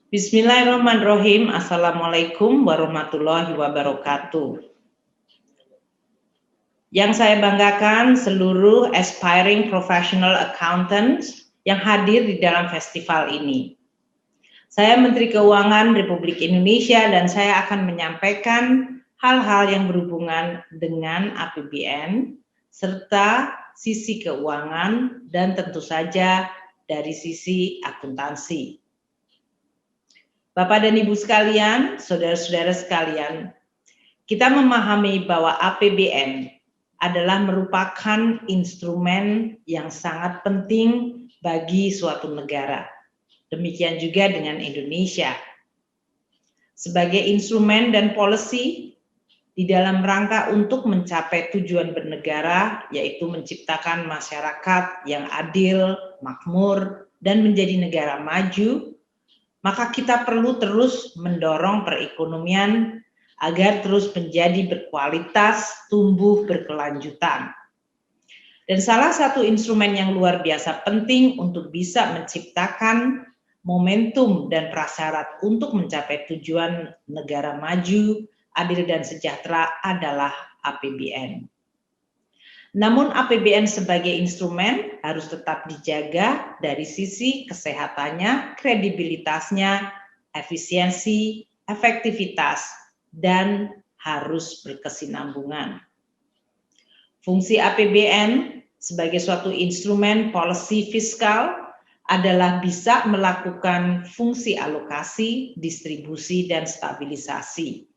Bismillahirrahmanirrahim. Assalamualaikum warahmatullahi wabarakatuh. Yang saya banggakan seluruh aspiring professional accountants yang hadir di dalam festival ini. Saya Menteri Keuangan Republik Indonesia dan saya akan menyampaikan hal-hal yang berhubungan dengan APBN serta sisi keuangan dan tentu saja dari sisi akuntansi. Bapak dan Ibu sekalian, saudara-saudara sekalian, kita memahami bahwa APBN adalah merupakan instrumen yang sangat penting bagi suatu negara. Demikian juga dengan Indonesia. Sebagai instrumen dan policy di dalam rangka untuk mencapai tujuan bernegara, yaitu menciptakan masyarakat yang adil, makmur, dan menjadi negara maju, maka kita perlu terus mendorong perekonomian agar terus menjadi berkualitas, tumbuh berkelanjutan. Dan salah satu instrumen yang luar biasa penting untuk bisa menciptakan momentum dan prasyarat untuk mencapai tujuan negara maju, adil dan sejahtera adalah APBN. Namun APBN sebagai instrumen harus tetap dijaga dari sisi kesehatannya, kredibilitasnya, efisiensi, efektivitas, dan harus berkesinambungan. Fungsi APBN sebagai suatu instrumen policy fiskal adalah bisa melakukan fungsi alokasi, distribusi, dan stabilisasi.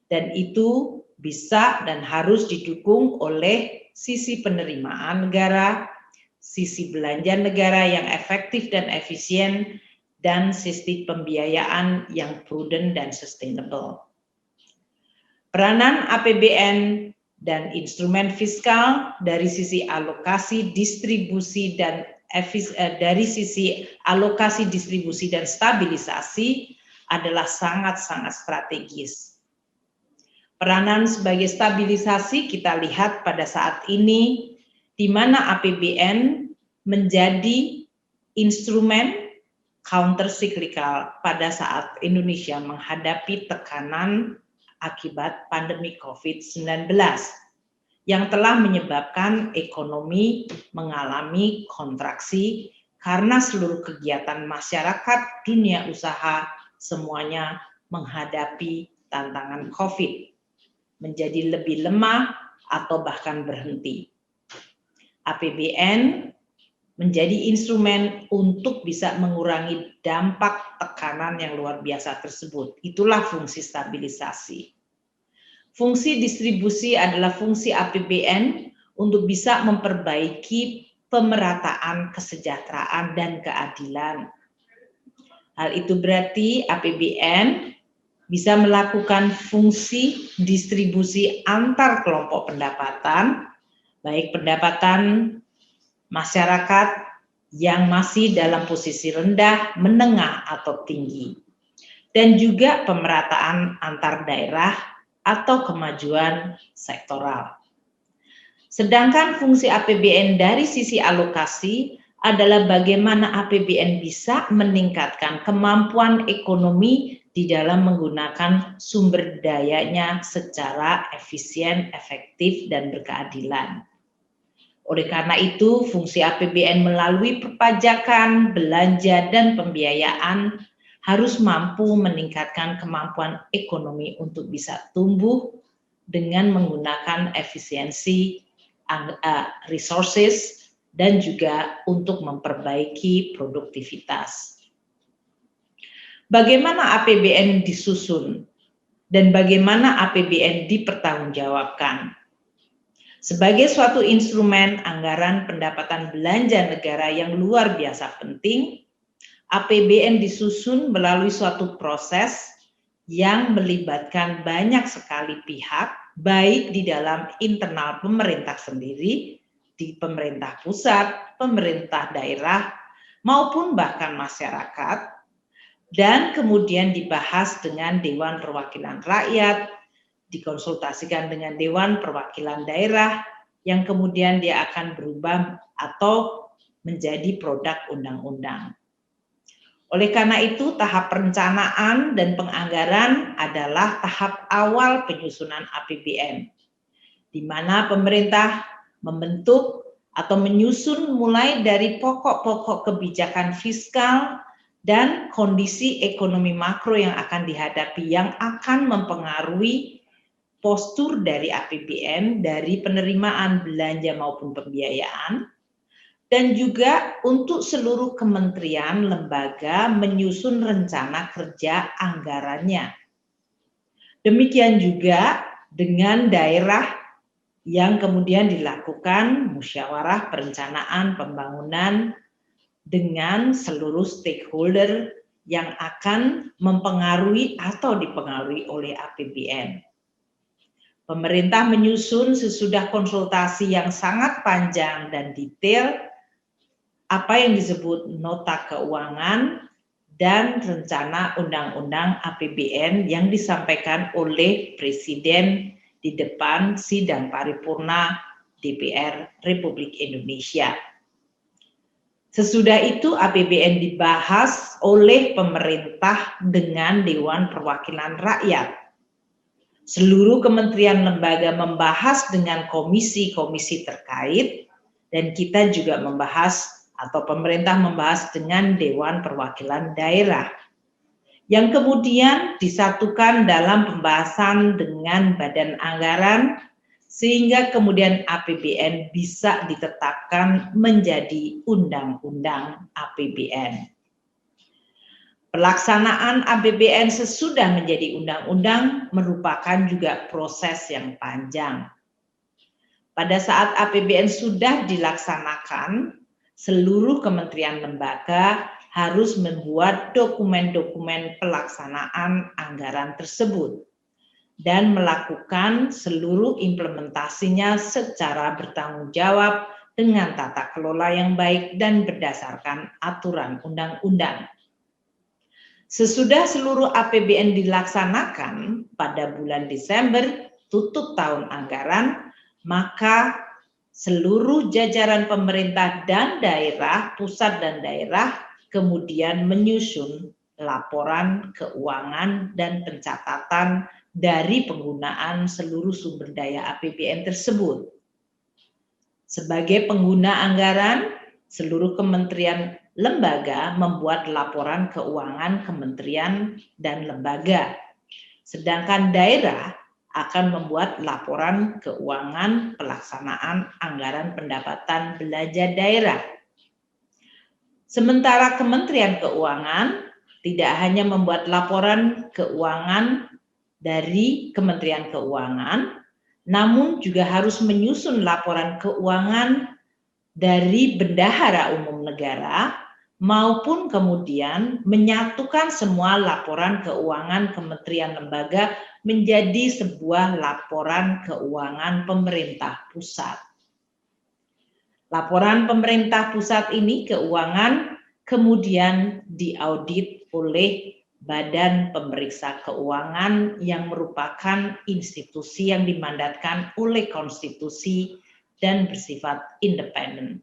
Dan itu bisa dan harus didukung oleh sisi penerimaan negara, sisi belanja negara yang efektif dan efisien, dan sistem pembiayaan yang prudent dan sustainable. Peranan APBN dan instrumen fiskal dari sisi alokasi, distribusi, dan dari sisi alokasi, distribusi, dan stabilisasi adalah sangat-sangat strategis. Peranan sebagai stabilisasi kita lihat pada saat ini di mana APBN menjadi instrumen counter cyclical pada saat Indonesia menghadapi tekanan akibat pandemi COVID-19 yang telah menyebabkan ekonomi mengalami kontraksi karena seluruh kegiatan masyarakat dunia usaha semuanya menghadapi tantangan COVID. Menjadi lebih lemah atau bahkan berhenti. APBN menjadi instrumen untuk bisa mengurangi dampak tekanan yang luar biasa tersebut. Itulah fungsi stabilisasi. Fungsi distribusi adalah fungsi APBN untuk bisa memperbaiki pemerataan kesejahteraan dan keadilan. Hal itu berarti APBN bisa melakukan fungsi distribusi antar kelompok pendapatan, baik pendapatan masyarakat yang masih dalam posisi rendah, menengah, atau tinggi, dan juga pemerataan antar daerah atau kemajuan sektoral. Sedangkan fungsi APBN dari sisi alokasi adalah bagaimana APBN bisa meningkatkan kemampuan ekonomi di dalam menggunakan sumber dayanya secara efisien, efektif, dan berkeadilan. Oleh karena itu, fungsi APBN melalui perpajakan, belanja, dan pembiayaan harus mampu meningkatkan kemampuan ekonomi untuk bisa tumbuh dengan menggunakan efisiensi resources dan juga untuk memperbaiki produktivitas. Bagaimana APBN disusun dan bagaimana APBN dipertanggungjawabkan? Sebagai suatu instrumen anggaran pendapatan belanja negara yang luar biasa penting, APBN disusun melalui suatu proses yang melibatkan banyak sekali pihak, baik di dalam internal pemerintah sendiri, di pemerintah pusat, pemerintah daerah, maupun bahkan masyarakat, dan kemudian dibahas dengan Dewan Perwakilan Rakyat, dikonsultasikan dengan Dewan Perwakilan Daerah, yang kemudian dia akan berubah atau menjadi produk undang-undang. Oleh karena itu, tahap perencanaan dan penganggaran adalah tahap awal penyusunan APBN, di mana pemerintah membentuk atau menyusun mulai dari pokok-pokok kebijakan fiskal dan kondisi ekonomi makro yang akan dihadapi, yang akan mempengaruhi postur dari APBN, dari penerimaan belanja maupun pembiayaan, dan juga untuk seluruh kementerian lembaga menyusun rencana kerja anggarannya. Demikian juga dengan daerah yang kemudian dilakukan musyawarah perencanaan pembangunan dengan seluruh stakeholder yang akan mempengaruhi atau dipengaruhi oleh APBN. Pemerintah menyusun sesudah konsultasi yang sangat panjang dan detail apa yang disebut nota keuangan dan rencana undang-undang APBN yang disampaikan oleh Presiden di depan sidang paripurna DPR Republik Indonesia. Sesudah itu APBN dibahas oleh pemerintah dengan Dewan Perwakilan Rakyat. Seluruh kementerian lembaga membahas dengan komisi-komisi terkait, dan kita juga membahas atau pemerintah membahas dengan Dewan Perwakilan Daerah, yang kemudian disatukan dalam pembahasan dengan Badan Anggaran, sehingga kemudian APBN bisa ditetapkan menjadi Undang-Undang APBN. Pelaksanaan APBN sesudah menjadi undang-undang merupakan juga proses yang panjang. Pada saat APBN sudah dilaksanakan, seluruh kementerian lembaga harus membuat dokumen-dokumen pelaksanaan anggaran tersebut dan melakukan seluruh implementasinya secara bertanggung jawab dengan tata kelola yang baik dan berdasarkan aturan undang-undang. Sesudah seluruh APBN dilaksanakan pada bulan Desember, tutup tahun anggaran, maka seluruh jajaran pemerintah dan daerah, pusat dan daerah, kemudian menyusun laporan keuangan dan pencatatan dari penggunaan seluruh sumber daya APBN tersebut. Sebagai pengguna anggaran, seluruh kementerian lembaga membuat laporan keuangan kementerian dan lembaga. Sedangkan daerah akan membuat laporan keuangan pelaksanaan anggaran pendapatan belanja daerah. Sementara Kementerian Keuangan tidak hanya membuat laporan keuangan dari Kementerian Keuangan, namun juga harus menyusun laporan keuangan dari Bendahara Umum Negara, maupun kemudian menyatukan semua laporan keuangan kementerian lembaga menjadi sebuah laporan keuangan pemerintah pusat. Laporan pemerintah pusat ini keuangan kemudian diaudit oleh Badan Pemeriksa Keuangan yang merupakan institusi yang dimandatkan oleh konstitusi dan bersifat independen.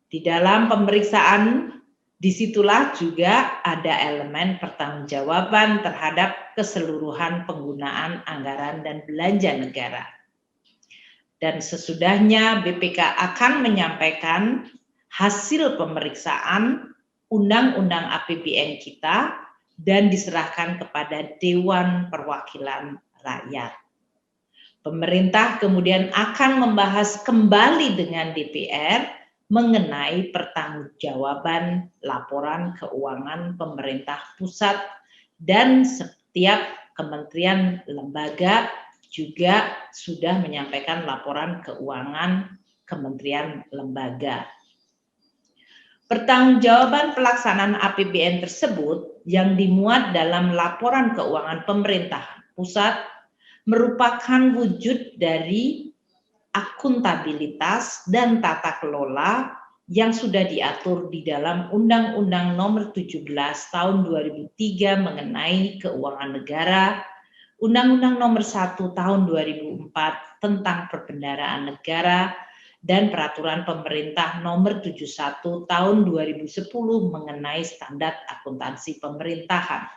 Di dalam pemeriksaan, disitulah juga ada elemen pertanggungjawaban terhadap keseluruhan penggunaan anggaran dan belanja negara. Dan sesudahnya BPK akan menyampaikan hasil pemeriksaan Undang-Undang APBN kita dan diserahkan kepada Dewan Perwakilan Rakyat. Pemerintah kemudian akan membahas kembali dengan DPR mengenai pertanggungjawaban laporan keuangan pemerintah pusat, dan setiap kementerian lembaga juga sudah menyampaikan laporan keuangan kementerian lembaga. Pertanggungjawaban pelaksanaan APBN tersebut yang dimuat dalam laporan keuangan pemerintah pusat merupakan wujud dari akuntabilitas dan tata kelola yang sudah diatur di dalam Undang-Undang Nomor 17 Tahun 2003 mengenai keuangan negara, Undang-Undang Nomor 1 Tahun 2004 tentang perbendaharaan negara, dan Peraturan Pemerintah Nomor 71 Tahun 2010 mengenai standar akuntansi pemerintahan.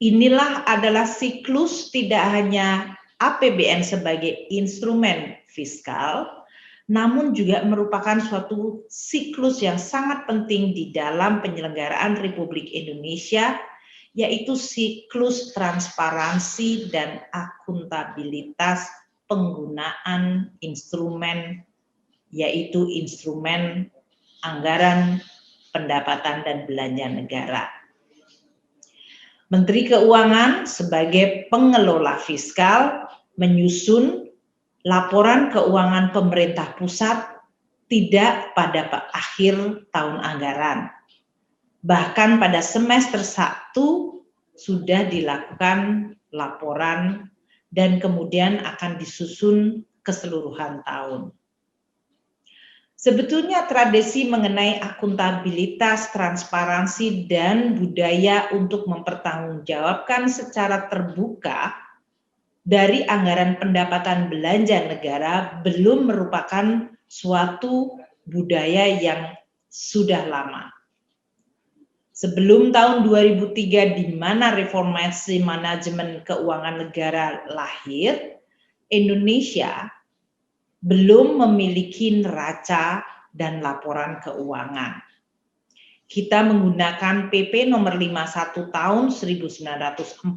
Inilah adalah siklus tidak hanya APBN sebagai instrumen fiskal, namun juga merupakan suatu siklus yang sangat penting di dalam penyelenggaraan Republik Indonesia, yaitu siklus transparansi dan akuntabilitas penggunaan instrumen, yaitu instrumen anggaran, pendapatan, dan belanja negara. Menteri Keuangan sebagai pengelola fiskal menyusun laporan keuangan pemerintah pusat tidak pada akhir tahun anggaran. Bahkan pada semester 1 sudah dilakukan laporan dan kemudian akan disusun keseluruhan tahun. Sebetulnya tradisi mengenai akuntabilitas, transparansi, dan budaya untuk mempertanggungjawabkan secara terbuka dari anggaran pendapatan belanja negara belum merupakan suatu budaya yang sudah lama. Sebelum tahun 2003 di mana reformasi manajemen keuangan negara lahir, Indonesia belum memiliki neraca dan laporan keuangan. Kita menggunakan PP nomor 51 tahun 1948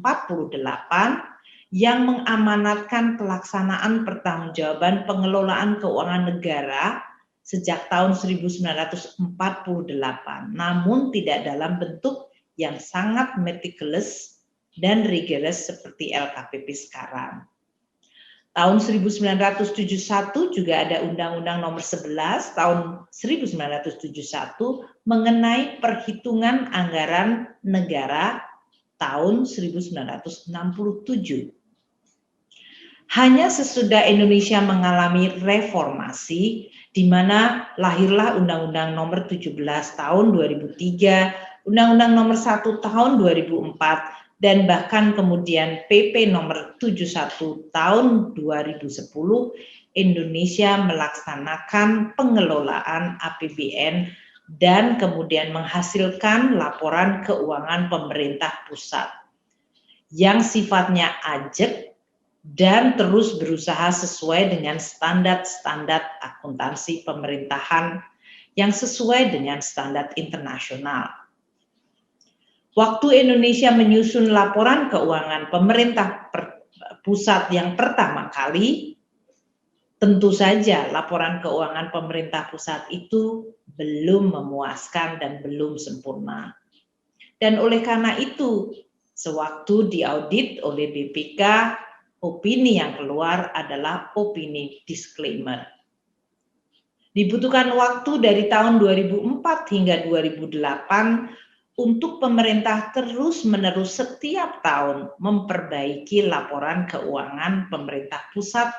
yang mengamanatkan pelaksanaan pertanggungjawaban pengelolaan keuangan negara sejak tahun 1948, namun tidak dalam bentuk yang sangat meticulous dan rigorous seperti LKPP sekarang. Tahun 1971 juga ada Undang-Undang Nomor 11 tahun 1971 mengenai perhitungan anggaran negara tahun 1967. Hanya sesudah Indonesia mengalami reformasi, di mana lahirlah Undang-Undang Nomor 17 tahun 2003, Undang-Undang Nomor 1 tahun 2004, dan bahkan kemudian PP nomor 71 tahun 2010, Indonesia melaksanakan pengelolaan APBN dan kemudian menghasilkan laporan keuangan pemerintah pusat yang sifatnya ajak dan terus berusaha sesuai dengan standar-standar akuntansi pemerintahan yang sesuai dengan standar internasional. Waktu Indonesia menyusun laporan keuangan pemerintah pusat yang pertama kali, tentu saja laporan keuangan pemerintah pusat itu belum memuaskan dan belum sempurna. Dan oleh karena itu, sewaktu diaudit oleh BPK, opini yang keluar adalah opini disclaimer. Dibutuhkan waktu dari tahun 2004 hingga 2008 untuk pemerintah terus-menerus setiap tahun memperbaiki laporan keuangan pemerintah pusat,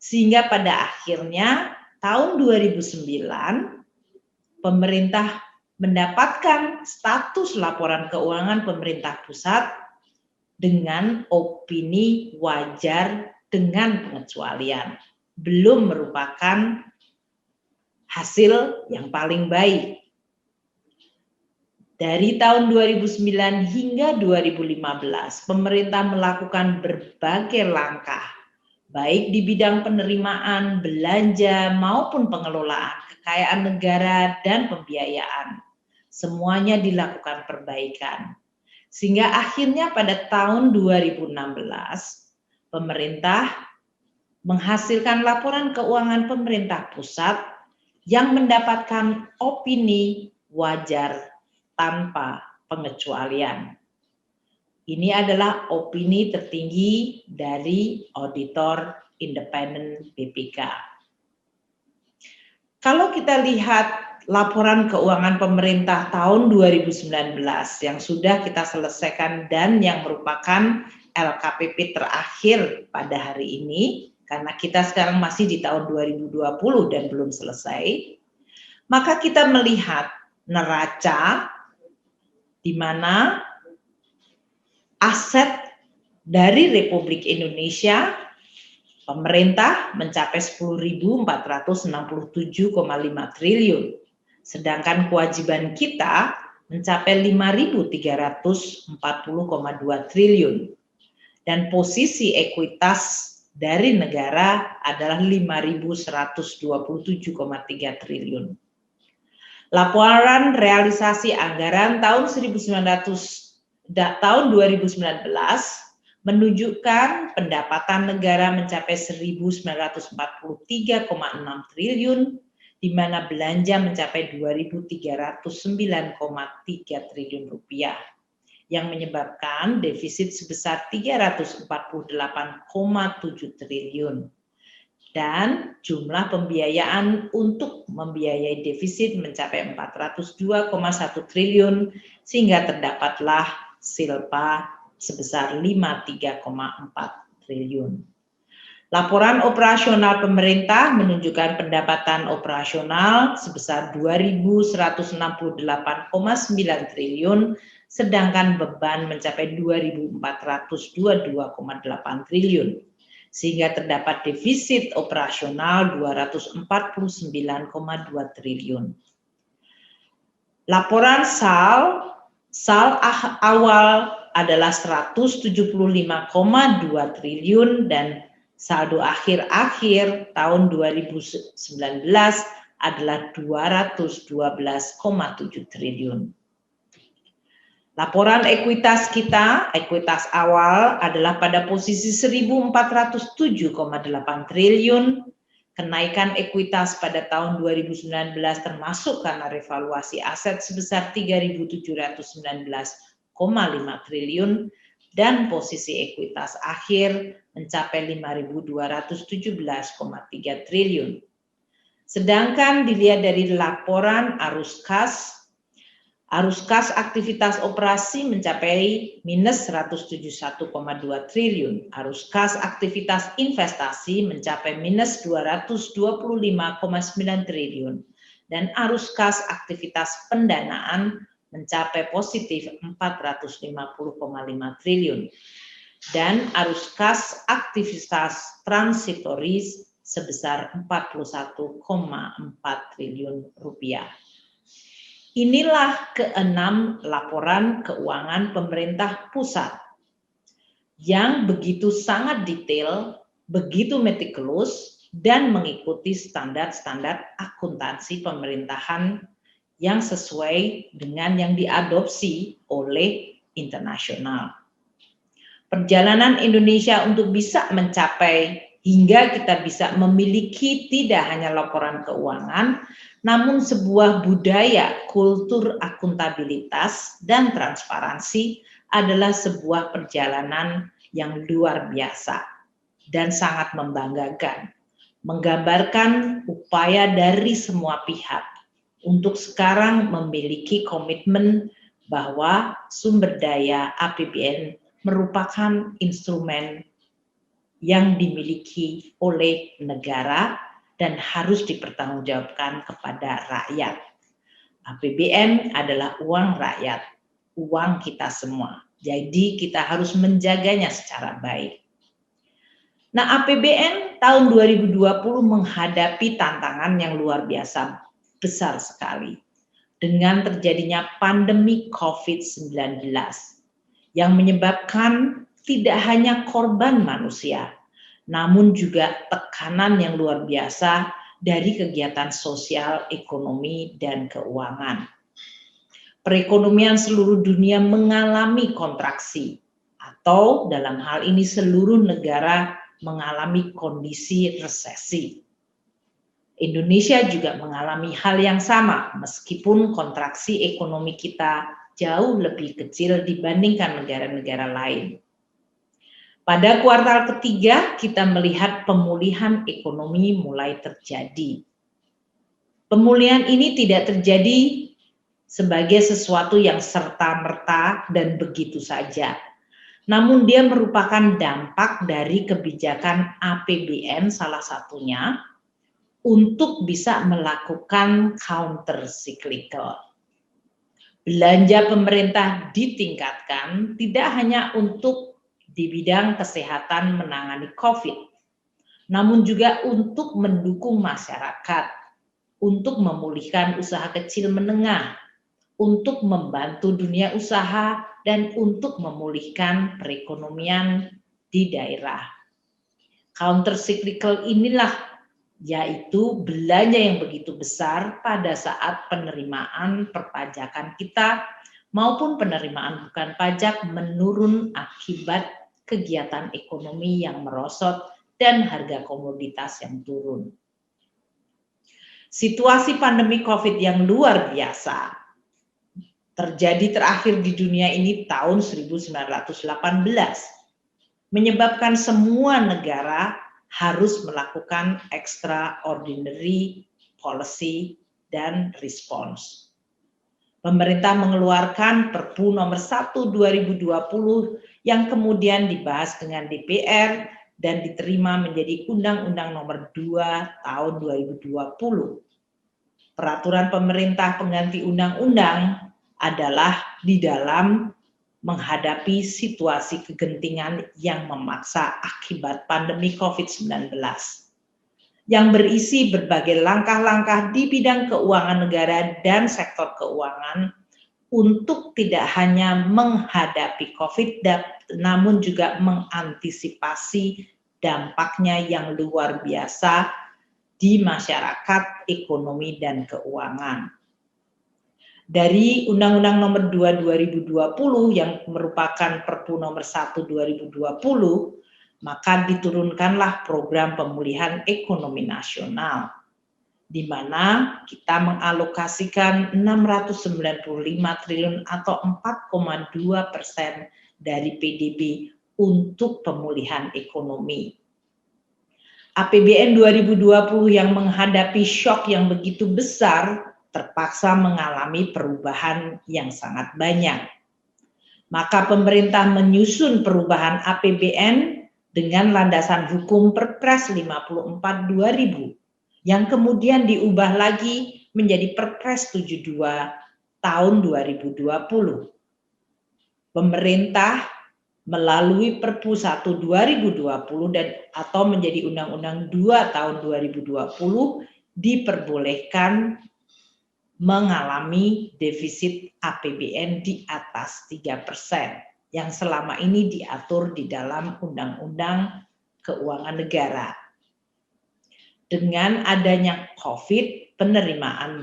sehingga pada akhirnya tahun 2009 pemerintah mendapatkan status laporan keuangan pemerintah pusat dengan opini wajar dengan pengecualian, belum merupakan hasil yang paling baik. Dari tahun 2009 hingga 2015, pemerintah melakukan berbagai langkah, baik di bidang penerimaan, belanja, maupun pengelolaan kekayaan negara dan pembiayaan. Semuanya dilakukan perbaikan. Sehingga akhirnya pada tahun 2016, pemerintah menghasilkan laporan keuangan pemerintah pusat yang mendapatkan opini wajar tanpa pengecualian. Ini adalah opini tertinggi dari auditor independen BPK. Kalau kita lihat laporan keuangan pemerintah tahun 2019 yang sudah kita selesaikan dan yang merupakan LKPP terakhir pada hari ini, karena kita sekarang masih di tahun 2020 dan belum selesai, maka kita melihat neraca di mana aset dari Republik Indonesia, Pemerintah mencapai 10.467,5 triliun, sedangkan kewajiban kita mencapai 5.340,2 triliun. Dan posisi ekuitas dari negara adalah 5.127,3 triliun. Laporan realisasi anggaran tahun 2019 menunjukkan pendapatan negara mencapai 1.943,6 triliun, di mana belanja mencapai 2.309,3 triliun rupiah, yang menyebabkan defisit sebesar 348,7 triliun. Dan jumlah pembiayaan untuk membiayai defisit mencapai 402,1 triliun, sehingga terdapatlah silpa sebesar 53,4 triliun. Laporan operasional pemerintah menunjukkan pendapatan operasional sebesar 2.168,9 triliun, sedangkan beban mencapai 2.422,8 triliun. Sehingga terdapat defisit operasional 249,2 triliun. Laporan SAL awal adalah 175,2 triliun dan saldo akhir tahun 2019 adalah 212,7 triliun. Laporan ekuitas kita, ekuitas awal adalah pada posisi 1.407,8 triliun. Kenaikan ekuitas pada tahun 2019 termasuk karena revaluasi aset sebesar 3.719,5 triliun dan posisi ekuitas akhir mencapai 5.217,3 triliun. Sedangkan dilihat dari laporan arus kas aktivitas operasi mencapai minus 171,2 triliun. Arus kas aktivitas investasi mencapai minus 225,9 triliun. Dan arus kas aktivitas pendanaan mencapai positif 450,5 triliun. Dan arus kas aktivitas transitoris sebesar 41,4 triliun rupiah. Inilah keenam laporan keuangan pemerintah pusat yang begitu sangat detail, begitu metikulus, dan mengikuti standar-standar akuntansi pemerintahan yang sesuai dengan yang diadopsi oleh internasional. Perjalanan Indonesia untuk bisa mencapai hingga kita bisa memiliki tidak hanya laporan keuangan, namun sebuah budaya kultur akuntabilitas dan transparansi adalah sebuah perjalanan yang luar biasa dan sangat membanggakan, menggambarkan upaya dari semua pihak untuk sekarang memiliki komitmen bahwa sumber daya APBN merupakan instrumen yang dimiliki oleh negara dan harus dipertanggungjawabkan kepada rakyat. APBN adalah uang rakyat, uang kita semua. Jadi kita harus menjaganya secara baik. Nah, APBN tahun 2020 menghadapi tantangan yang luar biasa besar sekali dengan terjadinya pandemi COVID-19 yang menyebabkan tidak hanya korban manusia, namun juga tekanan yang luar biasa dari kegiatan sosial, ekonomi, dan keuangan. Perekonomian seluruh dunia mengalami kontraksi, atau dalam hal ini seluruh negara mengalami kondisi resesi. Indonesia juga mengalami hal yang sama, meskipun kontraksi ekonomi kita jauh lebih kecil dibandingkan negara-negara lain. Pada kuartal ketiga, kita melihat pemulihan ekonomi mulai terjadi. Pemulihan ini tidak terjadi sebagai sesuatu yang serta-merta dan begitu saja. Namun dia merupakan dampak dari kebijakan APBN salah satunya untuk bisa melakukan counter cyclical. Belanja pemerintah ditingkatkan tidak hanya untuk di bidang kesehatan menangani COVID, namun juga untuk mendukung masyarakat, untuk memulihkan usaha kecil menengah, untuk membantu dunia usaha, dan untuk memulihkan perekonomian di daerah. Counter cyclical inilah yaitu belanja yang begitu besar pada saat penerimaan perpajakan kita maupun penerimaan bukan pajak menurun akibat kegiatan ekonomi yang merosot dan harga komoditas yang turun. Situasi pandemi COVID yang luar biasa terjadi terakhir di dunia ini tahun 1918, menyebabkan semua negara harus melakukan extraordinary policy dan response. Pemerintah mengeluarkan Perpu nomor 1 2020 yang kemudian dibahas dengan DPR dan diterima menjadi Undang-Undang nomor 2 tahun 2020. Peraturan pemerintah pengganti undang-undang adalah di dalam menghadapi situasi kegentingan yang memaksa akibat pandemi COVID-19 yang berisi berbagai langkah-langkah di bidang keuangan negara dan sektor keuangan untuk tidak hanya menghadapi COVID, namun juga mengantisipasi dampaknya yang luar biasa di masyarakat, ekonomi, dan keuangan. Dari Undang-Undang nomor 2 2020 yang merupakan Perpu nomor 1 2020, maka diturunkanlah program pemulihan ekonomi nasional, di mana kita mengalokasikan 695 triliun atau 4,2% dari PDB untuk pemulihan ekonomi. APBN 2020 yang menghadapi shock yang begitu besar terpaksa mengalami perubahan yang sangat banyak. Maka pemerintah menyusun perubahan APBN dengan landasan hukum Perpres 54 2000 yang kemudian diubah lagi menjadi Perpres 72 tahun 2020. Pemerintah melalui Perpu 1 2020 dan atau menjadi Undang-Undang 2 tahun 2020 diperbolehkan mengalami defisit APBN di atas 3% yang selama ini diatur di dalam Undang-Undang Keuangan Negara. Dengan adanya COVID, penerimaan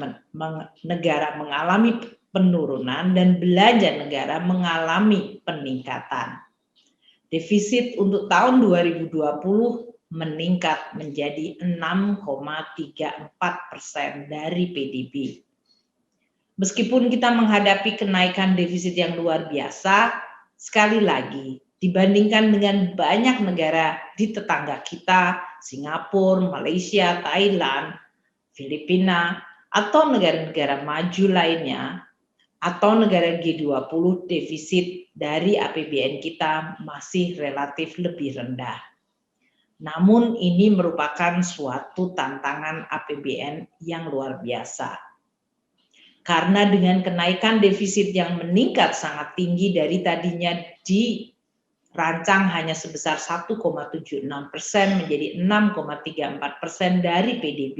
negara mengalami penurunan dan belanja negara mengalami peningkatan. Defisit untuk tahun 2020 meningkat menjadi 6,34% dari PDB. Meskipun kita menghadapi kenaikan defisit yang luar biasa, sekali lagi dibandingkan dengan banyak negara di tetangga kita, Singapura, Malaysia, Thailand, Filipina, atau negara-negara maju lainnya, atau negara G20, defisit dari APBN kita masih relatif lebih rendah. Namun ini merupakan suatu tantangan APBN yang luar biasa. Karena dengan kenaikan defisit yang meningkat sangat tinggi dari tadinya dirancang hanya sebesar 1,76% menjadi 6,34% dari PDB,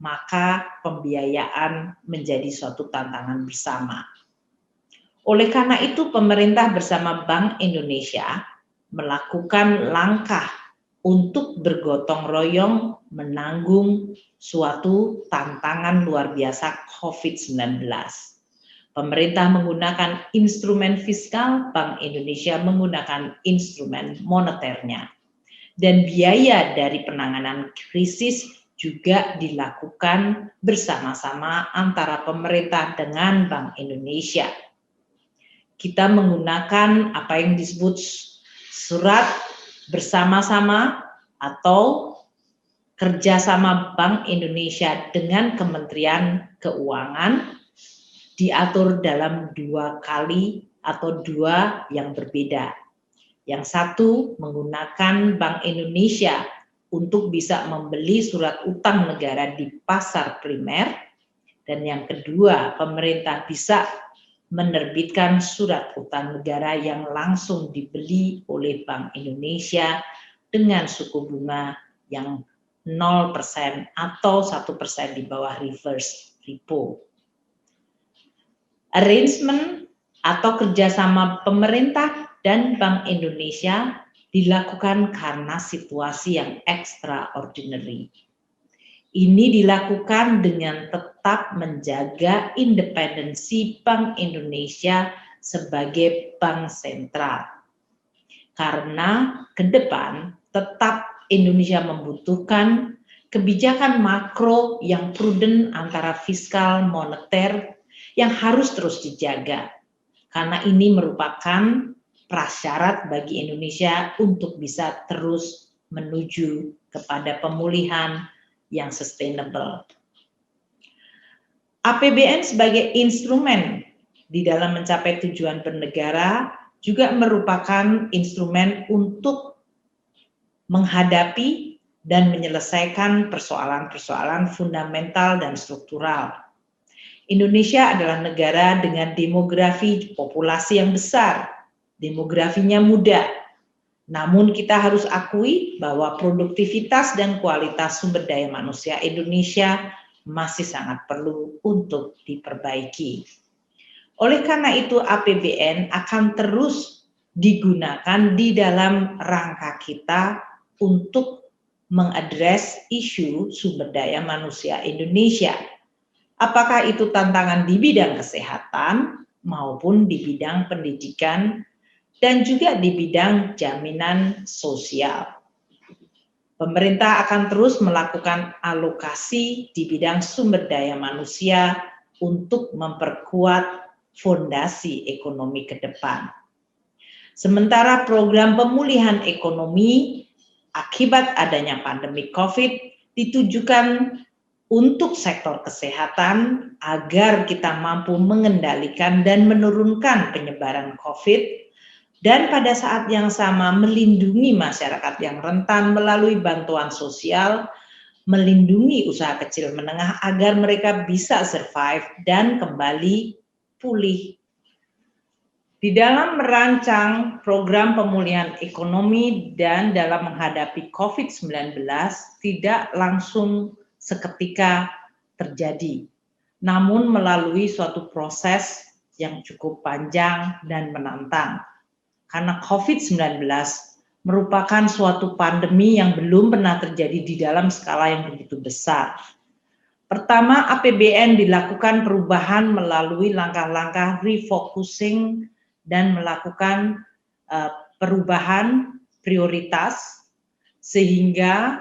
maka pembiayaan menjadi suatu tantangan bersama. Oleh karena itu, pemerintah bersama Bank Indonesia melakukan langkah untuk bergotong royong menanggung suatu tantangan luar biasa COVID-19. Pemerintah menggunakan instrumen fiskal, Bank Indonesia menggunakan instrumen moneternya. Dan biaya dari penanganan krisis juga dilakukan bersama-sama antara pemerintah dengan Bank Indonesia. Kita menggunakan apa yang disebut surat bersama-sama atau kerjasama Bank Indonesia dengan Kementerian Keuangan diatur dalam 2 kali atau 2 yang berbeda. Yang satu menggunakan Bank Indonesia untuk bisa membeli surat utang negara di pasar primer, dan yang kedua pemerintah bisa menerbitkan surat utang negara yang langsung dibeli oleh Bank Indonesia dengan suku bunga yang 0% atau 1% di bawah reverse repo. Arrangement atau kerjasama pemerintah dan Bank Indonesia dilakukan karena situasi yang extraordinary. Ini dilakukan dengan tetap menjaga independensi Bank Indonesia sebagai bank sentral. Karena ke depan tetap Indonesia membutuhkan kebijakan makro yang prudent antara fiskal moneter yang harus terus dijaga. Karena ini merupakan prasyarat bagi Indonesia untuk bisa terus menuju kepada pemulihan yang sustainable. APBN sebagai instrumen di dalam mencapai tujuan bernegara juga merupakan instrumen untuk menghadapi dan menyelesaikan persoalan-persoalan fundamental dan struktural. Indonesia adalah negara dengan demografi populasi yang besar, demografinya muda. Namun kita harus akui bahwa produktivitas dan kualitas sumber daya manusia Indonesia masih sangat perlu untuk diperbaiki. Oleh karena itu APBN akan terus digunakan di dalam rangka kita untuk mengadres isu sumber daya manusia Indonesia. Apakah itu tantangan di bidang kesehatan maupun di bidang pendidikan dan juga di bidang jaminan sosial. Pemerintah akan terus melakukan alokasi di bidang sumber daya manusia untuk memperkuat fondasi ekonomi ke depan. Sementara program pemulihan ekonomi akibat adanya pandemi COVID ditujukan untuk sektor kesehatan agar kita mampu mengendalikan dan menurunkan penyebaran COVID dan pada saat yang sama melindungi masyarakat yang rentan melalui bantuan sosial, melindungi usaha kecil menengah agar mereka bisa survive dan kembali pulih. Di dalam merancang program pemulihan ekonomi dan dalam menghadapi COVID-19 tidak langsung seketika terjadi, namun melalui suatu proses yang cukup panjang dan menantang. Karena COVID-19 merupakan suatu pandemi yang belum pernah terjadi di dalam skala yang begitu besar. Pertama, APBN dilakukan perubahan melalui langkah-langkah refocusing dan melakukan perubahan prioritas sehingga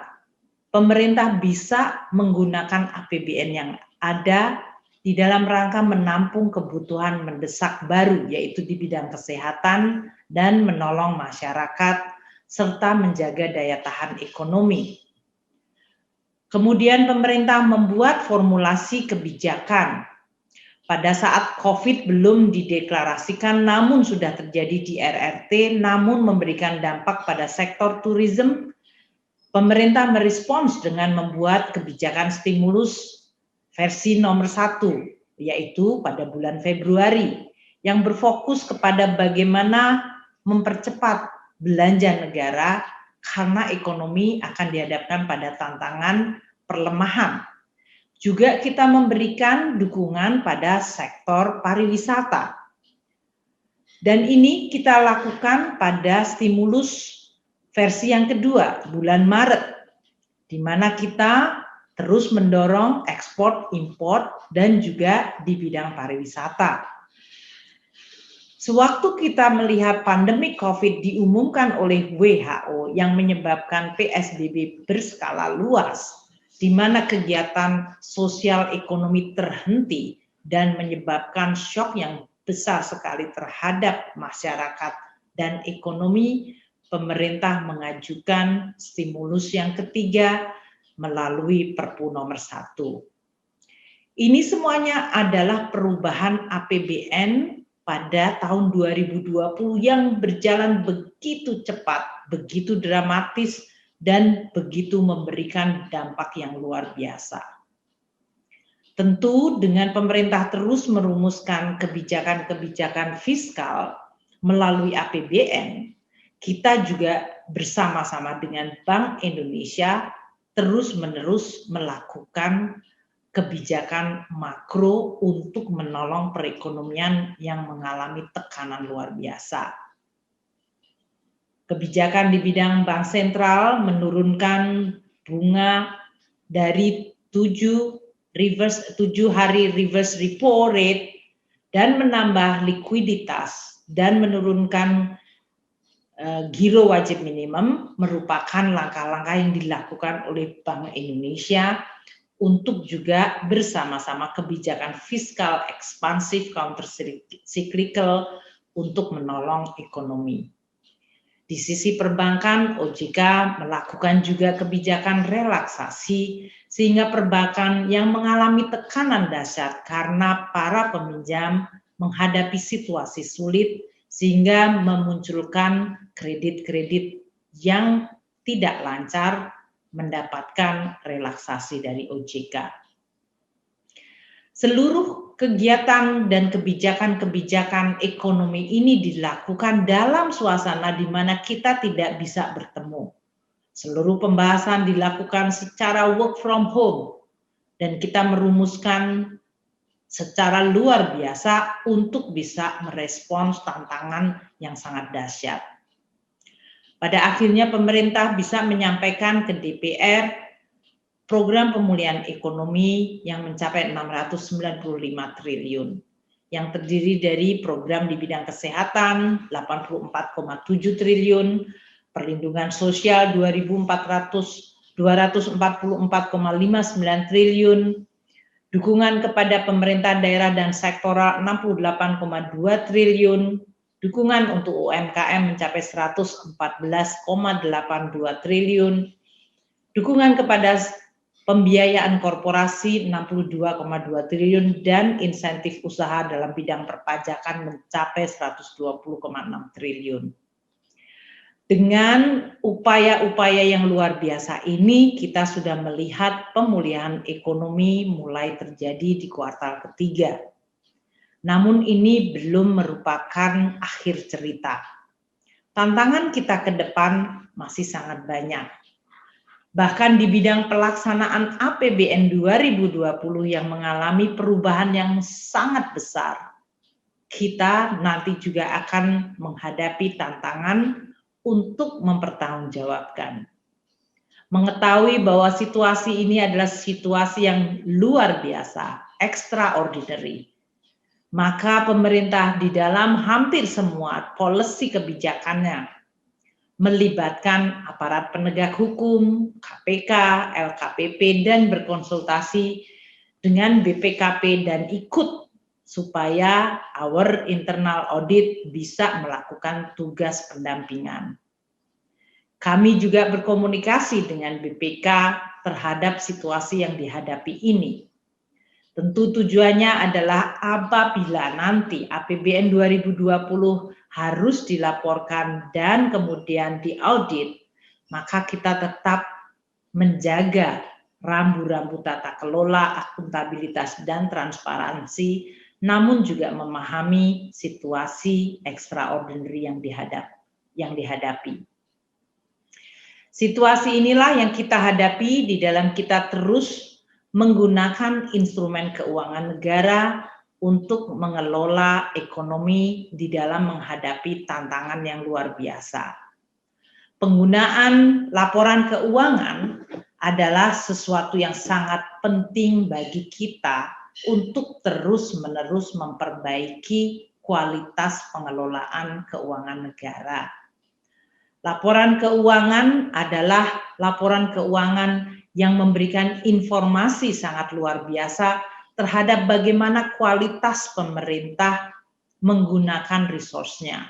pemerintah bisa menggunakan APBN yang ada di dalam rangka menampung kebutuhan mendesak baru, yaitu di bidang kesehatan dan menolong masyarakat, serta menjaga daya tahan ekonomi. Kemudian pemerintah membuat formulasi kebijakan. Pada saat COVID belum dideklarasikan, namun sudah terjadi di RRT, namun memberikan dampak pada sektor tourism, pemerintah merespons dengan membuat kebijakan stimulus versi nomor 1, yaitu pada bulan Februari, yang berfokus kepada bagaimana mempercepat belanja negara karena ekonomi akan dihadapkan pada tantangan perlemahan. Juga kita memberikan dukungan pada sektor pariwisata. Dan ini kita lakukan pada stimulus versi yang kedua, bulan Maret, di mana kita terus mendorong ekspor, impor, dan juga di bidang pariwisata. Sewaktu kita melihat pandemi COVID diumumkan oleh WHO yang menyebabkan PSBB berskala luas, di mana kegiatan sosial ekonomi terhenti dan menyebabkan syok yang besar sekali terhadap masyarakat dan ekonomi, pemerintah mengajukan stimulus yang ketiga melalui Perpu nomor 1. Ini semuanya adalah perubahan APBN pada tahun 2020 yang berjalan begitu cepat, begitu dramatis, dan begitu memberikan dampak yang luar biasa. Tentu dengan pemerintah terus merumuskan kebijakan-kebijakan fiskal melalui APBN, kita juga bersama-sama dengan Bank Indonesia terus-menerus melakukan kebijakan makro untuk menolong perekonomian yang mengalami tekanan luar biasa. Kebijakan di bidang bank sentral menurunkan bunga dari 7 hari reverse repo rate dan menambah likuiditas dan menurunkan giro wajib minimum merupakan langkah-langkah yang dilakukan oleh Bank Indonesia untuk juga bersama-sama kebijakan fiskal ekspansif counter cyclical untuk menolong ekonomi. Di sisi perbankan, OJK melakukan juga kebijakan relaksasi sehingga perbankan yang mengalami tekanan dahsyat karena para peminjam menghadapi situasi sulit sehingga memunculkan kredit-kredit yang tidak lancar mendapatkan relaksasi dari OJK. Seluruh kegiatan dan kebijakan-kebijakan ekonomi ini dilakukan dalam suasana di mana kita tidak bisa bertemu. Seluruh pembahasan dilakukan secara work from home dan kita merumuskan secara luar biasa untuk bisa merespons tantangan yang sangat dahsyat. Pada akhirnya pemerintah bisa menyampaikan ke DPR program pemulihan ekonomi yang mencapai 695 triliun yang terdiri dari program di bidang kesehatan 84,7 triliun, perlindungan sosial 244,59 triliun, dukungan kepada pemerintah daerah dan sektoral 68,2 triliun, dukungan untuk UMKM mencapai 114,82 triliun, dukungan kepada pembiayaan korporasi 62,2 triliun dan insentif usaha dalam bidang perpajakan mencapai 120,6 triliun. Dengan upaya-upaya yang luar biasa ini, kita sudah melihat pemulihan ekonomi mulai terjadi di kuartal ketiga. Namun ini belum merupakan akhir cerita. Tantangan kita ke depan masih sangat banyak. Bahkan di bidang pelaksanaan APBN 2020 yang mengalami perubahan yang sangat besar, kita nanti juga akan menghadapi tantangan untuk mempertanggungjawabkan. Mengetahui bahwa situasi ini adalah situasi yang luar biasa, extraordinary, maka pemerintah di dalam hampir semua policy kebijakannya melibatkan aparat penegak hukum, KPK, LKPP, dan berkonsultasi dengan BPKP dan ikut supaya our internal audit bisa melakukan tugas pendampingan. Kami juga berkomunikasi dengan BPK terhadap situasi yang dihadapi ini. Tentu tujuannya adalah apabila nanti APBN 2020 harus dilaporkan dan kemudian diaudit, maka kita tetap menjaga rambu-rambu tata kelola, akuntabilitas, dan transparansi, namun juga memahami situasi extraordinary yang dihadapi. Situasi inilah yang kita hadapi di dalam kita terus menggunakan instrumen keuangan negara untuk mengelola ekonomi di dalam menghadapi tantangan yang luar biasa. Penggunaan laporan keuangan adalah sesuatu yang sangat penting bagi kita untuk terus-menerus memperbaiki kualitas pengelolaan keuangan negara. Laporan keuangan adalah laporan keuangan yang memberikan informasi sangat luar biasa terhadap bagaimana kualitas pemerintah menggunakan resource-nya.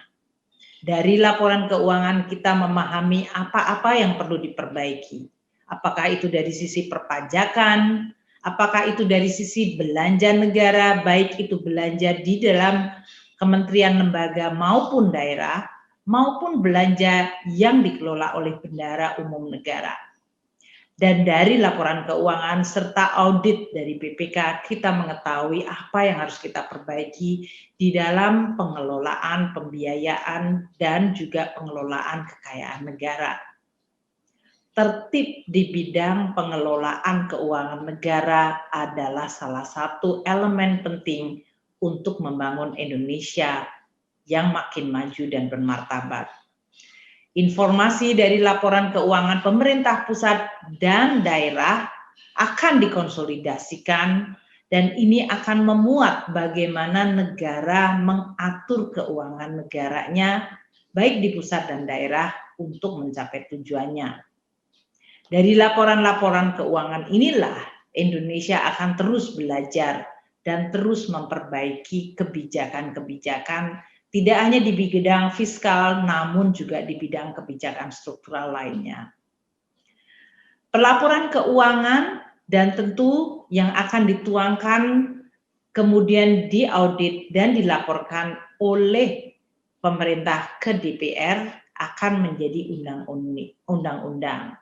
Dari laporan keuangan kita memahami apa-apa yang perlu diperbaiki. Apakah itu dari sisi perpajakan, apakah itu dari sisi belanja negara, baik itu belanja di dalam kementerian lembaga maupun daerah, maupun belanja yang dikelola oleh bendahara umum negara. Dan dari laporan keuangan serta audit dari BPK, kita mengetahui apa yang harus kita perbaiki di dalam pengelolaan, pembiayaan, dan juga pengelolaan kekayaan negara. tertib di bidang pengelolaan keuangan negara adalah salah satu elemen penting untuk membangun Indonesia yang makin maju dan bermartabat. Informasi dari laporan keuangan pemerintah pusat dan daerah akan dikonsolidasikan dan ini akan memuat bagaimana negara mengatur keuangan negaranya baik di pusat dan daerah untuk mencapai tujuannya. Dari laporan-laporan keuangan inilah Indonesia akan terus belajar dan terus memperbaiki kebijakan-kebijakan tidak hanya di bidang fiskal namun juga di bidang kebijakan struktural lainnya. Pelaporan keuangan dan tentu yang akan dituangkan kemudian diaudit dan dilaporkan oleh pemerintah ke DPR akan menjadi undang-undang.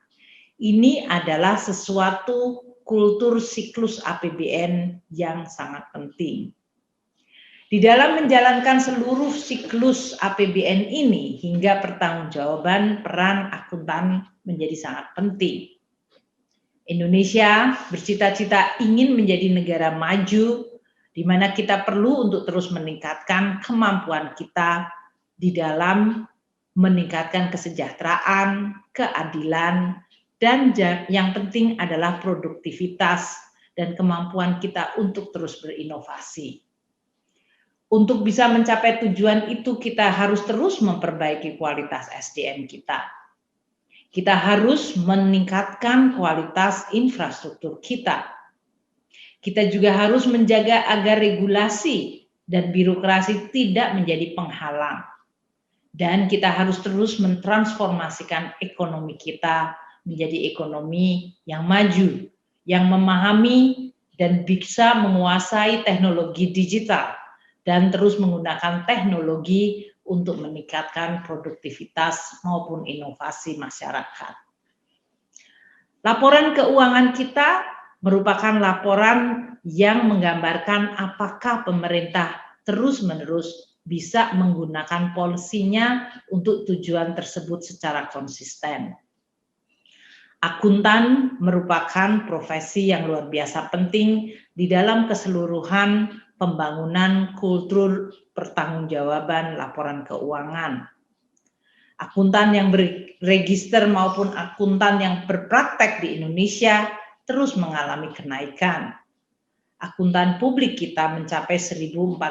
Ini adalah sesuatu kultur siklus APBN yang sangat penting. Di dalam menjalankan seluruh siklus APBN ini hingga pertanggungjawaban peran akuntan menjadi sangat penting. Indonesia bercita-cita ingin menjadi negara maju di mana kita perlu untuk terus meningkatkan kemampuan kita di dalam meningkatkan kesejahteraan, keadilan, dan yang penting adalah produktivitas dan kemampuan kita untuk terus berinovasi. Untuk bisa mencapai tujuan itu kita harus terus memperbaiki kualitas SDM kita. Kita harus meningkatkan kualitas infrastruktur kita. Kita juga harus menjaga agar regulasi dan birokrasi tidak menjadi penghalang. Dan kita harus terus mentransformasikan ekonomi kita menjadi ekonomi yang maju, yang memahami dan bisa menguasai teknologi digital dan terus menggunakan teknologi untuk meningkatkan produktivitas maupun inovasi masyarakat. Laporan keuangan kita merupakan laporan yang menggambarkan apakah pemerintah terus-menerus bisa menggunakan polisinya untuk tujuan tersebut secara konsisten. Akuntan merupakan profesi yang luar biasa penting di dalam keseluruhan pembangunan kultur pertanggungjawaban laporan keuangan. Akuntan yang berregister maupun akuntan yang berpraktek di Indonesia terus mengalami kenaikan. Akuntan publik kita mencapai 1.425.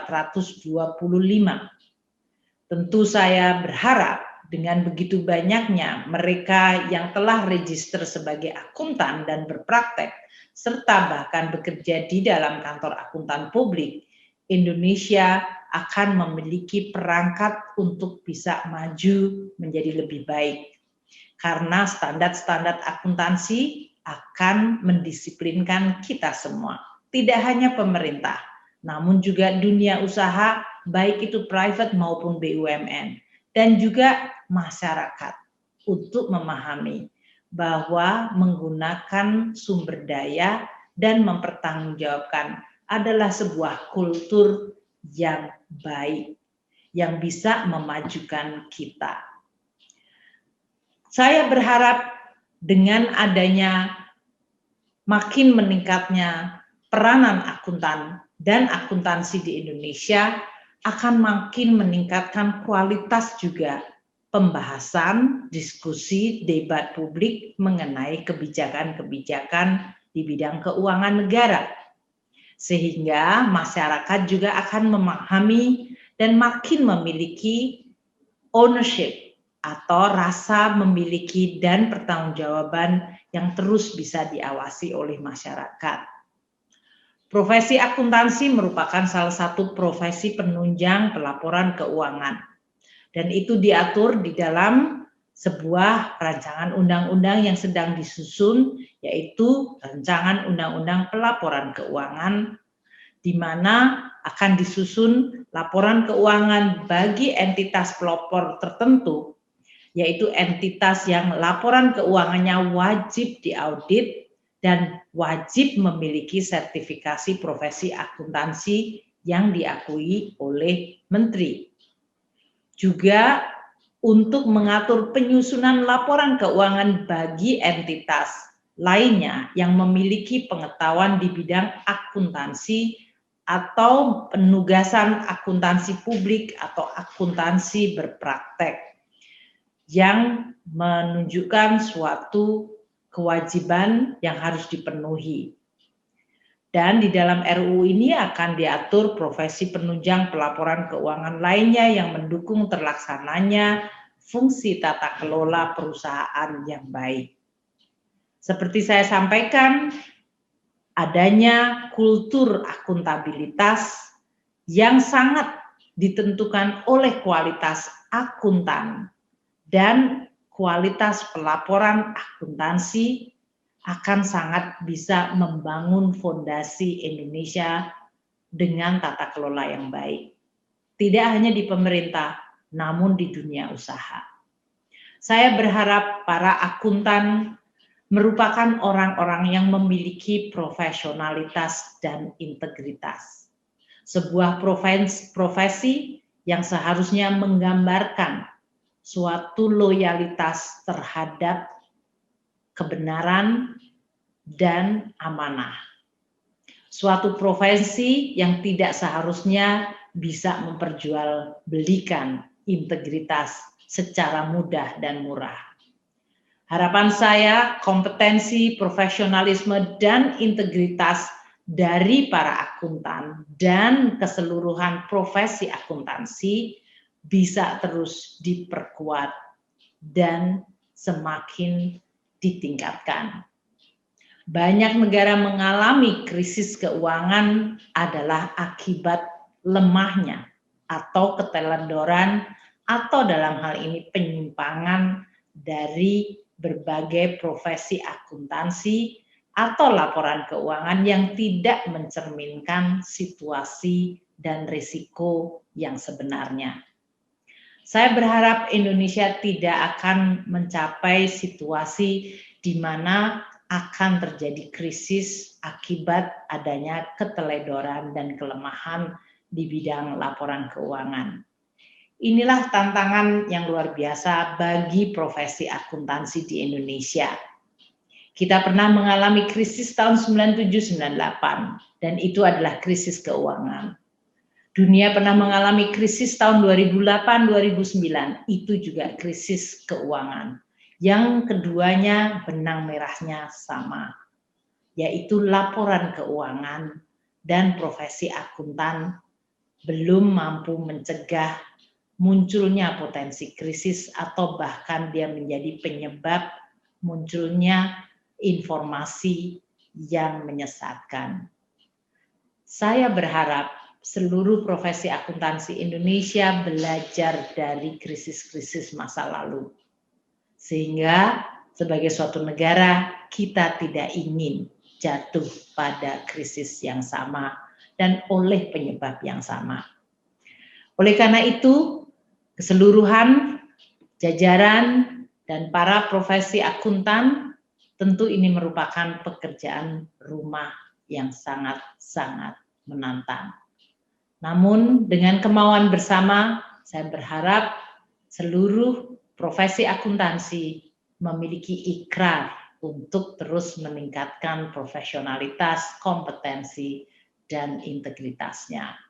Tentu saya berharap dengan begitu banyaknya mereka yang telah register sebagai akuntan dan berpraktek, serta bahkan bekerja di dalam kantor akuntan publik, Indonesia akan memiliki perangkat untuk bisa maju menjadi lebih baik. Karena standar-standar akuntansi akan mendisiplinkan kita semua. Tidak hanya pemerintah, namun juga dunia usaha, baik itu private maupun BUMN, dan juga masyarakat untuk memahami bahwa menggunakan sumber daya dan mempertanggungjawabkan adalah sebuah kultur yang baik, yang bisa memajukan kita. Saya berharap dengan adanya makin meningkatnya peranan akuntan dan akuntansi di Indonesia akan makin meningkatkan kualitas juga pembahasan, diskusi, debat publik mengenai kebijakan-kebijakan di bidang keuangan negara. Sehingga masyarakat juga akan memahami dan makin memiliki ownership atau rasa memiliki dan pertanggungjawaban yang terus bisa diawasi oleh masyarakat. Profesi akuntansi merupakan salah satu profesi penunjang pelaporan keuangan dan itu diatur di dalam sebuah rancangan undang-undang yang sedang disusun, yaitu rancangan undang-undang pelaporan keuangan, di mana akan disusun laporan keuangan bagi entitas pelopor tertentu, yaitu entitas yang laporan keuangannya wajib diaudit dan wajib memiliki sertifikasi profesi akuntansi yang diakui oleh menteri. Juga untuk mengatur penyusunan laporan keuangan bagi entitas lainnya yang memiliki pengetahuan di bidang akuntansi atau penugasan akuntansi publik atau akuntansi berpraktek yang menunjukkan suatu kewajiban yang harus dipenuhi. Dan di dalam RUU ini akan diatur profesi penunjang pelaporan keuangan lainnya yang mendukung terlaksananya fungsi tata kelola perusahaan yang baik. Seperti saya sampaikan, adanya kultur akuntabilitas yang sangat ditentukan oleh kualitas akuntan dan kualitas pelaporan akuntansi akan sangat bisa membangun fondasi Indonesia dengan tata kelola yang baik. Tidak hanya di pemerintah, namun di dunia usaha. Saya berharap para akuntan merupakan orang-orang yang memiliki profesionalitas dan integritas. Sebuah profesi yang seharusnya menggambarkan suatu loyalitas terhadap kebenaran dan amanah. Suatu profesi yang tidak seharusnya bisa memperjualbelikan integritas secara mudah dan murah. Harapan saya, kompetensi, profesionalisme, dan integritas dari para akuntan dan keseluruhan profesi akuntansi bisa terus diperkuat dan semakin ditingkatkan. Banyak negara mengalami krisis keuangan adalah akibat lemahnya atau keteledoran atau dalam hal ini penyimpangan dari berbagai profesi akuntansi atau laporan keuangan yang tidak mencerminkan situasi dan risiko yang sebenarnya. Saya berharap Indonesia tidak akan mencapai situasi di mana akan terjadi krisis akibat adanya keteledoran dan kelemahan di bidang laporan keuangan. Inilah tantangan yang luar biasa bagi profesi akuntansi di Indonesia. Kita pernah mengalami krisis tahun 97-98 dan itu adalah krisis keuangan. Dunia pernah mengalami krisis tahun 2008-2009, itu juga krisis keuangan. Yang keduanya benang merahnya sama, yaitu laporan keuangan dan profesi akuntan belum mampu mencegah munculnya potensi krisis atau bahkan dia menjadi penyebab munculnya informasi yang menyesatkan. Saya berharap seluruh profesi akuntansi Indonesia belajar dari krisis-krisis masa lalu. Sehingga sebagai suatu negara kita tidak ingin jatuh pada krisis yang sama dan oleh penyebab yang sama. Oleh karena itu, keseluruhan jajaran dan para profesi akuntan tentu ini merupakan pekerjaan rumah yang sangat-sangat menantang. Namun dengan kemauan bersama, saya berharap seluruh profesi akuntansi memiliki ikrar untuk terus meningkatkan profesionalitas, kompetensi, dan integritasnya.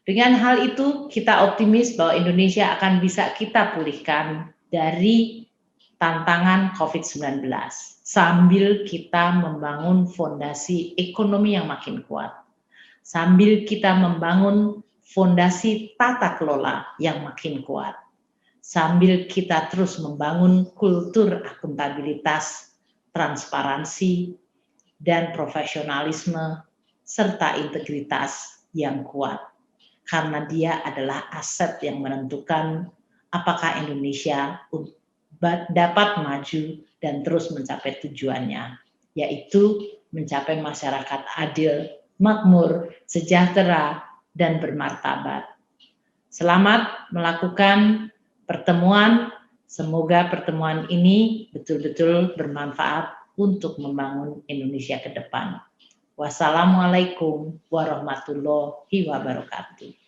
Dengan hal itu, kita optimis bahwa Indonesia akan bisa kita pulihkan dari tantangan COVID-19 sambil kita membangun fondasi ekonomi yang makin kuat. Sambil kita membangun fondasi tata kelola yang makin kuat, sambil kita terus membangun kultur akuntabilitas, transparansi, dan profesionalisme, serta integritas yang kuat. Karena dia adalah aset yang menentukan apakah Indonesia dapat maju dan terus mencapai tujuannya, yaitu mencapai masyarakat adil, makmur, sejahtera, dan bermartabat. Selamat melakukan pertemuan. Semoga pertemuan ini betul-betul bermanfaat untuk membangun Indonesia ke depan. Wassalamualaikum warahmatullahi wabarakatuh.